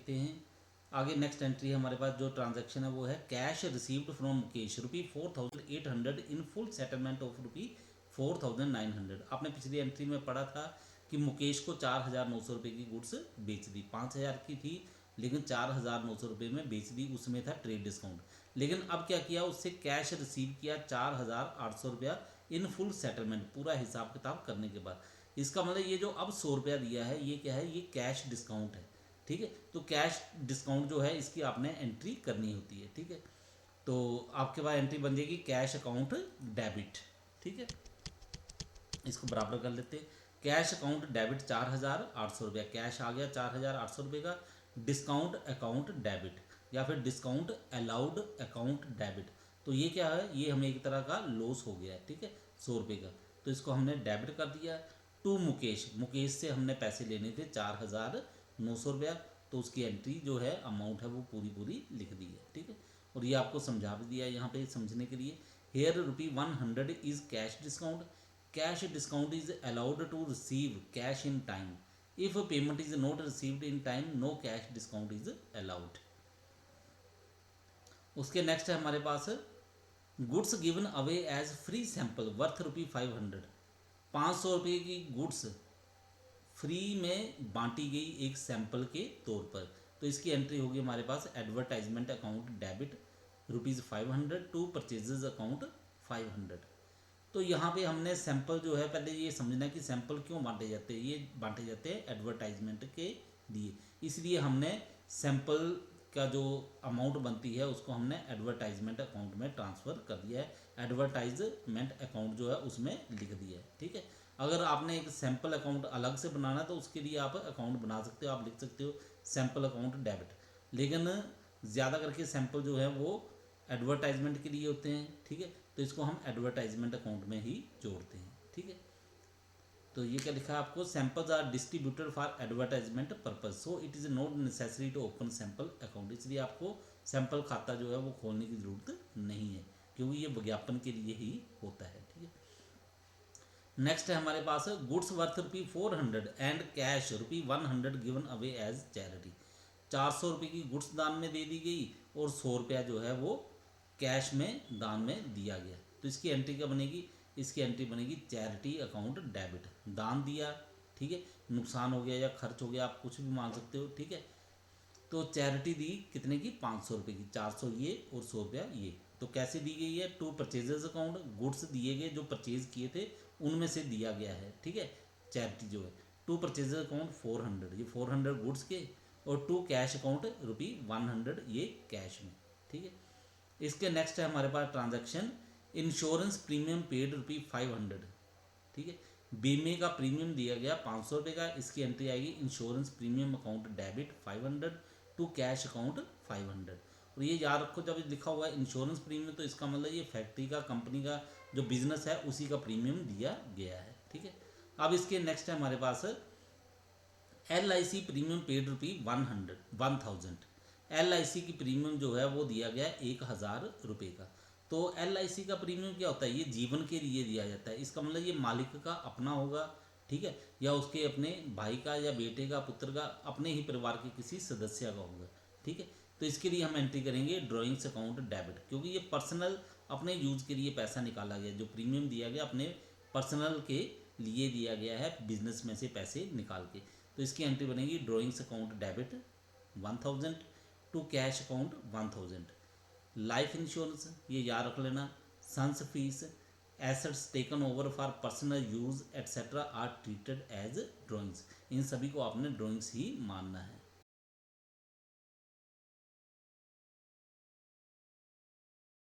देखते हैं। आगे नेक्स्ट एंट्री है हमारे पास, जो ट्रांजैक्शन है वो है cash received from Mukesh ₹4800 in full settlement of ₹4900। आपने पिछली एंट्री में पढ़ा था कि मुकेश को 4900 की गुड्स बेच दी, 5000 की थी लेकिन 4900 में बेच दी, उसमें था ट्रेड डिस्काउंट। लेकिन अब क्या किया, उससे कैश रिसीव किया 4800 इन फुल सेटलमेंट, पूरा हिसाब किताब करने के बाद। इसका मतलब ये जो अब 100 दिया है ये क्या है, ये कैश डिस्काउंट है। ठीक है, तो कैश डिस्काउंट जो है इसकी आपने एंट्री करनी होती है। ठीक है, तो आपके पास एंट्री बन जाएगी कैश अकाउंट डेबिट। ठीक है, इसको बराबर कर लेते हैं। कैश अकाउंट डेबिट 4800 कैश आ गया 4800 का। डिस्काउंट अकाउंट डेबिट या फिर डिस्काउंट अलाउड अकाउंट डेबिट, तो ये क्या है, ये हमें एक तरह का लॉस हो गया है। ठीक है, 100 का, तो इसको हमने डेबिट कर दिया। टू मुकेश, मुकेश से हमने पैसे लेने थे 4900, तो उसकी एंट्री जो है अमाउंट है वो पूरी पूरी लिख दी है। ठीक है, और ये आपको समझा भी दिया है यहाँ पे समझने के लिए। Here ₹100 is cash discount, cash discount is allowed to receive cash in time, if payment is not received in time no cash discount is allowed. उसके नेक्स्ट है हमारे पास goods given away as free sample worth ₹500, 500 रुपये की goods free में बांटी गई एक सैंपल के तौर पर, तो इसकी एंट्री होगी हमारे पास advertisement account debit ₹500 to purchases account 500। तो यहाँ पे हमने सैंपल जो है, पहले ये समझना कि सैंपल क्यों बांटे जाते हैं, ये बांटे जाते हैं एडवर्टाइजमेंट के लिए, इसलिए हमने सैंपल का जो अमाउंट बनती है उसको हमने एडवर्टाइजमेंट अकाउंट में ट्रांसफ़र कर दिया है, एडवर्टाइजमेंट अकाउंट जो है उसमें लिख दिया है। ठीक है, अगर आपने एक सैंपल अकाउंट अलग से बनाना तो उसके लिए आप अकाउंट बना सकते हो, आप लिख सकते हो सैंपल अकाउंट डेबिट, लेकिन ज़्यादा करके सैंपल जो है वो एडवर्टाइजमेंट के लिए होते हैं। ठीक है, तो इसको हम एडवर्टाइजमेंट अकाउंट में ही जोड़ते हैं। ठीक है, तो ये क्या लिखा है आपको, samples are distributed for advertisement purpose so it is not necessary to open sample account, इसलिए आपको सैंपल खाता जो है वो खोलने की ज़रूरत नहीं है क्योंकि ये विज्ञापन के लिए ही होता है। ठीक है, नेक्स्ट है हमारे पास goods worth ₹400 and cash ₹100 given away as charity, 400 रुपये की गुड्स दान में दे दी गई और 100 जो है वो कैश में दान में दिया गया, तो इसकी एंट्री क्या बनेगी, इसकी एंट्री बनेगी चैरिटी अकाउंट डेबिट, दान दिया। ठीक है, नुकसान हो गया या खर्च हो गया, आप कुछ भी मान सकते हो। ठीक है, तो चैरिटी दी कितने की, 500 की, 400 ये और 100 ये, तो कैसे दी गई है, टू परचेजेस अकाउंट, गुड्स दिए गए जो परचेज किए थे उनमें से दिया गया है। ठीक है, चैरिटी जो है टू परचेजेस अकाउंट 400, ये 400 गुड्स के, और टू कैश अकाउंट ₹100 ये कैश में। ठीक है, इसके नेक्स्ट है हमारे पास ट्रांजैक्शन इंश्योरेंस प्रीमियम पेड ₹500। ठीक है, बीमे का प्रीमियम दिया गया 500 का, इसकी एंट्री आएगी insurance premium account debit 500 to cash account 500। और ये याद रखो, जब लिखा हुआ है इंश्योरेंस प्रीमियम तो इसका मतलब ये फैक्ट्री का, कंपनी का जो बिजनेस है उसी का प्रीमियम दिया गया है। ठीक है, अब इसके नेक्स्ट है हमारे पास LIC प्रीमियम पेड ₹1000, LIC की प्रीमियम जो है वो दिया गया 1000 का। तो LIC का प्रीमियम क्या होता है, ये जीवन के लिए दिया जाता है, इसका मतलब ये मालिक का अपना होगा। ठीक है, या उसके अपने भाई का या बेटे का, पुत्र का, अपने ही परिवार के किसी सदस्य का होगा। ठीक है, तो इसके लिए हम एंट्री करेंगे ड्राइंग्स अकाउंट डेबिट, क्योंकि ये पर्सनल अपने यूज के लिए पैसा निकाला गया, जो प्रीमियम दिया गया अपने पर्सनल के लिए दिया गया है, बिजनेस में से पैसे निकाल के, तो इसकी एंट्री बनेगी drawings account debit 1000 to cash account 1000। Life insurance ये याद रख लेना, sons fees, assets taken over for personal use etcetera are treated as drawings, इन सभी को आपने ड्राइंग्स ही मानना है।